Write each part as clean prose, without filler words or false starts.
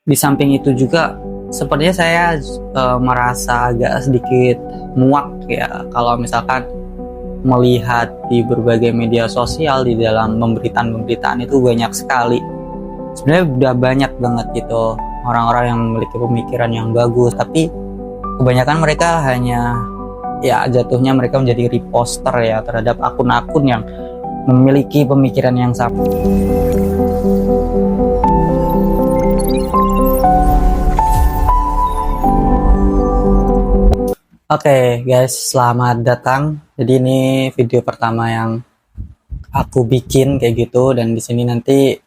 Di samping itu juga sepertinya saya merasa agak sedikit muak ya kalau misalkan melihat di berbagai media sosial, di dalam pemberitaan-pemberitaan itu banyak sekali. Sebenarnya udah banyak banget gitu orang-orang yang memiliki pemikiran yang bagus, tapi kebanyakan mereka hanya ya jatuhnya mereka menjadi reposter ya terhadap akun-akun yang memiliki pemikiran yang sama. Oke guys, selamat datang. Jadi ini video pertama yang aku bikin kayak gitu, dan di sini nanti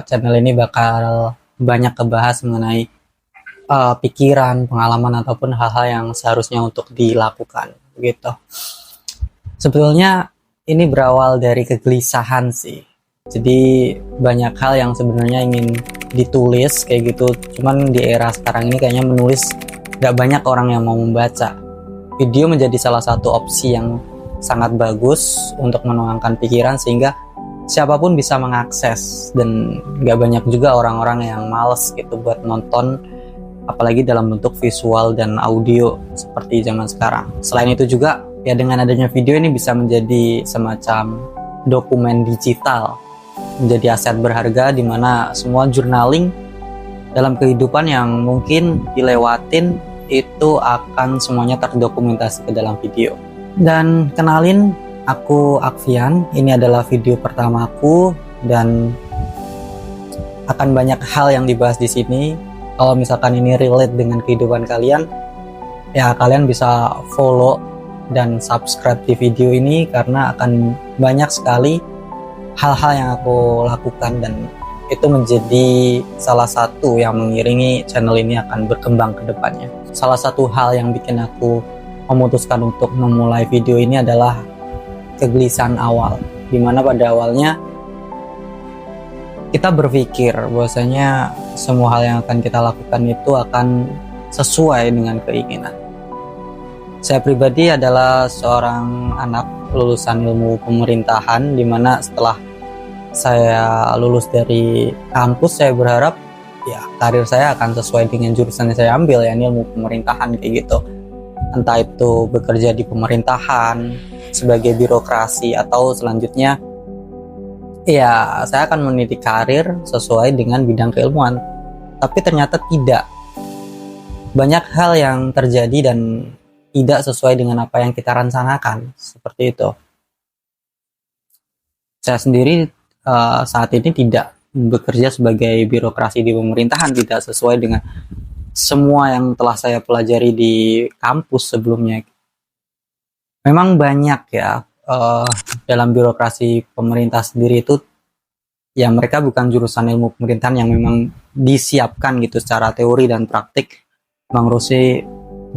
channel ini bakal banyak kebahas mengenai pikiran, pengalaman ataupun hal-hal yang seharusnya untuk dilakukan gitu. Sebetulnya ini berawal dari kegelisahan sih. Jadi banyak hal yang sebenarnya ingin ditulis kayak gitu, cuman di era sekarang ini kayaknya menulis gak banyak orang yang mau membaca. Video menjadi salah satu opsi yang sangat bagus untuk menuangkan pikiran sehingga siapapun bisa mengakses, dan gak banyak juga orang-orang yang males gitu buat nonton, apalagi dalam bentuk visual dan audio seperti zaman sekarang. Selain itu juga ya, dengan adanya video ini bisa menjadi semacam dokumen digital, menjadi aset berharga di mana semua journaling dalam kehidupan yang mungkin dilewatin itu akan semuanya terdokumentasi ke dalam video. Dan kenalin, aku Akvian. Ini adalah video pertamaku dan akan banyak hal yang dibahas di sini. Kalau misalkan ini relate dengan kehidupan kalian, ya kalian bisa follow dan subscribe di video ini karena akan banyak sekali hal-hal yang aku lakukan, dan itu menjadi salah satu yang mengiringi channel ini akan berkembang ke depannya. Salah satu hal yang bikin aku memutuskan untuk memulai video ini adalah kegelisahan awal, dimana pada awalnya kita berpikir bahwasanya semua hal yang akan kita lakukan itu akan sesuai dengan keinginan. Saya pribadi adalah seorang anak lulusan ilmu pemerintahan, dimana setelah saya lulus dari kampus saya berharap ya karir saya akan sesuai dengan jurusan yang saya ambil, ya ilmu pemerintahan kayak gitu. Entah itu bekerja di pemerintahan sebagai birokrasi atau selanjutnya ya saya akan meniti karir sesuai dengan bidang keilmuan. Tapi ternyata tidak. Banyak hal yang terjadi dan tidak sesuai dengan apa yang kita rencanakan, seperti itu. Saya sendiri saat ini tidak bekerja sebagai birokrasi di pemerintahan, tidak sesuai dengan semua yang telah saya pelajari di kampus sebelumnya. Memang banyak ya dalam birokrasi pemerintah sendiri itu ya mereka bukan jurusan ilmu pemerintahan yang memang disiapkan gitu secara teori dan praktik mengurusi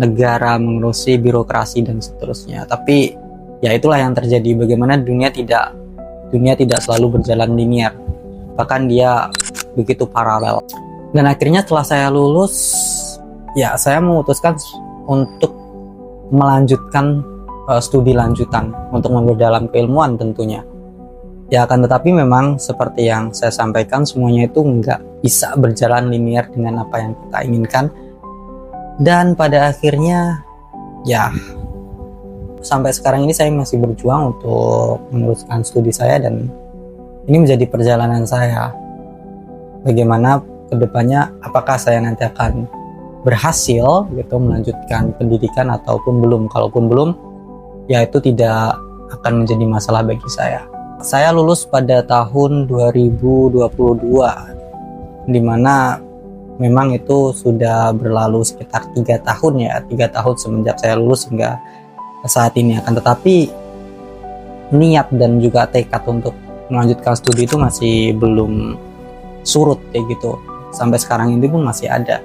negara, mengurusi birokrasi dan seterusnya. Tapi ya itulah yang terjadi, bagaimana dunia tidak selalu berjalan linear, bahkan dia begitu paralel. Dan akhirnya setelah saya lulus, ya saya memutuskan untuk melanjutkan studi lanjutan untuk memperdalam keilmuan tentunya. Ya akan tetapi memang seperti yang saya sampaikan, semuanya itu nggak bisa berjalan linear dengan apa yang kita inginkan. Dan pada akhirnya ya sampai sekarang ini saya masih berjuang untuk meneruskan studi saya, dan ini menjadi perjalanan saya. Bagaimana kedepannya, apakah saya nanti akan berhasil gitu melanjutkan pendidikan ataupun belum. Kalaupun belum, ya itu tidak akan menjadi masalah bagi saya. Saya lulus pada tahun 2022, dimana memang itu sudah berlalu sekitar 3 tahun ya, 3 tahun semenjak saya lulus hingga saat ini. Akan tetapi niat dan juga tekad untuk melanjutkan studi itu masih belum surut kayak gitu. Sampai sekarang ini pun masih ada.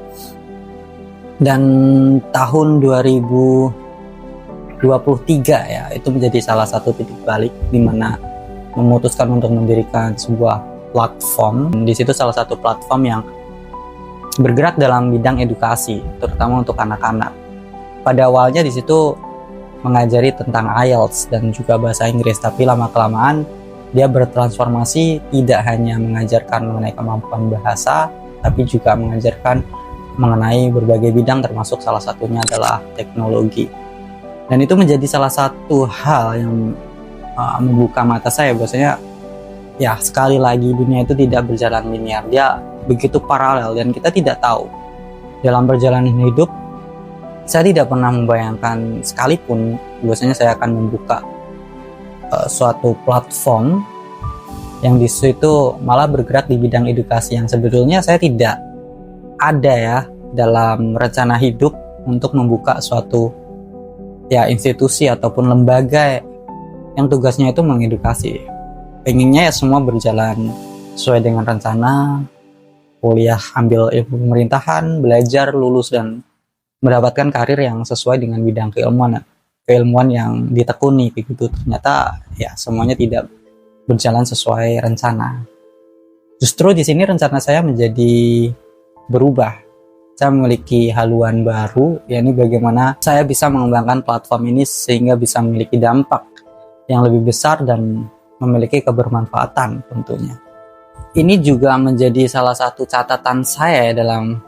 Dan tahun 2023 ya, itu menjadi salah satu titik balik di mana memutuskan untuk mendirikan sebuah platform. Di situ salah satu platform yang bergerak dalam bidang edukasi, terutama untuk anak-anak. Pada awalnya di situ mengajari tentang IELTS dan juga bahasa Inggris, tapi lama-kelamaan dia bertransformasi tidak hanya mengajarkan mengenai kemampuan bahasa, tapi juga mengajarkan mengenai berbagai bidang, termasuk salah satunya adalah teknologi. Dan itu menjadi salah satu hal yang membuka mata saya bahwasanya ya sekali lagi dunia itu tidak berjalan linear, dia begitu paralel dan kita tidak tahu dalam perjalanan hidup. Saya tidak pernah membayangkan sekalipun bahwasanya saya akan membuka suatu platform yang di situ malah bergerak di bidang edukasi yang sebetulnya saya tidak ada ya dalam rencana hidup untuk membuka suatu ya institusi ataupun lembaga yang tugasnya itu mengedukasi. Pengennya ya semua berjalan sesuai dengan rencana, kuliah ambil ilmu pemerintahan, belajar, lulus dan mendapatkan karir yang sesuai dengan bidang keilmuan yang ditekuni begitu. Ternyata ya semuanya tidak berjalan sesuai rencana. Justru di sini rencana saya menjadi berubah. Saya memiliki haluan baru, yakni bagaimana saya bisa mengembangkan platform ini sehingga bisa memiliki dampak yang lebih besar dan memiliki kebermanfaatan tentunya. Ini juga menjadi salah satu catatan saya dalam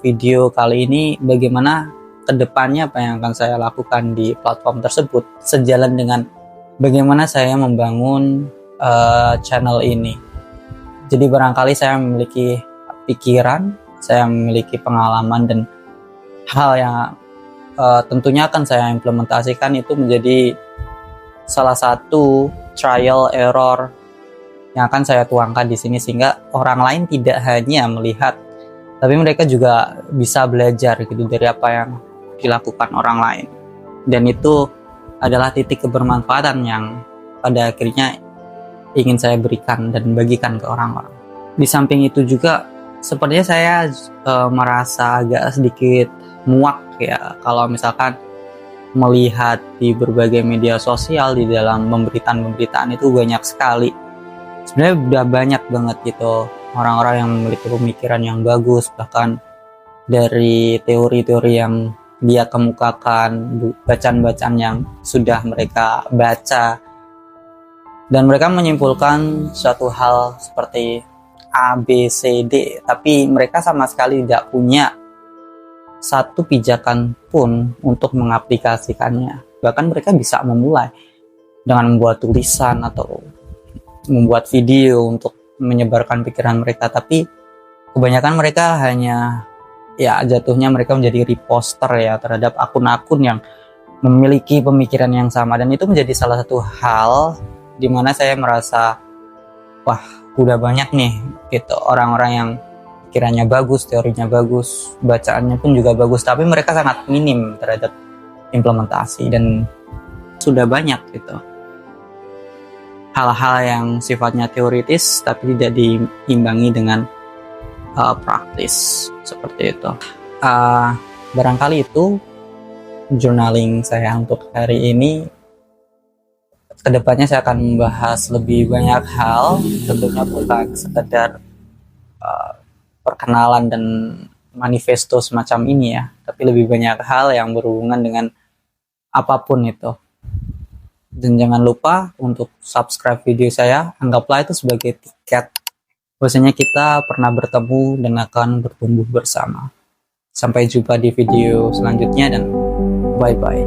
video kali ini, bagaimana kedepannya apa yang akan saya lakukan di platform tersebut sejalan dengan bagaimana saya membangun channel ini. Jadi barangkali saya memiliki pikiran, saya memiliki pengalaman dan hal yang tentunya akan saya implementasikan itu menjadi salah satu trial error yang akan saya tuangkan di sini sehingga orang lain tidak hanya melihat tapi mereka juga bisa belajar gitu dari apa yang dilakukan orang lain. Dan itu adalah titik kebermanfaatan yang pada akhirnya ingin saya berikan dan bagikan ke orang-orang. Di samping itu juga sepertinya saya merasa agak sedikit muak ya kalau misalkan melihat di berbagai media sosial di dalam pemberitaan itu banyak sekali. Sebenarnya udah banyak banget gitu orang-orang yang memiliki pemikiran yang bagus, bahkan dari teori-teori yang dia kemukakan, bacaan-bacaan yang sudah mereka baca, dan mereka menyimpulkan suatu hal seperti A, B, C, D, tapi mereka sama sekali tidak punya satu pijakan pun untuk mengaplikasikannya. Bahkan mereka bisa memulai dengan membuat tulisan atau membuat video untuk menyebarkan pikiran mereka, tapi kebanyakan mereka hanya ya jatuhnya mereka menjadi reposter ya terhadap akun-akun yang memiliki pemikiran yang sama. Dan itu menjadi salah satu hal di mana saya merasa wah, udah banyak nih gitu orang-orang yang pikirannya bagus, teorinya bagus, bacaannya pun juga bagus, tapi mereka sangat minim terhadap implementasi. Dan sudah banyak gitu hal-hal yang sifatnya teoritis tapi tidak diimbangi dengan praktis seperti itu. Barangkali itu journaling saya untuk hari ini. Kedepannya saya akan membahas lebih banyak hal, tentunya bukan sekedar perkenalan dan manifesto semacam ini ya, tapi lebih banyak hal yang berhubungan dengan apapun itu. Dan jangan lupa untuk subscribe video saya, anggaplah itu sebagai tiket bahwasanya kita pernah bertemu dan akan bertumbuh bersama. Sampai jumpa di video selanjutnya dan bye-bye.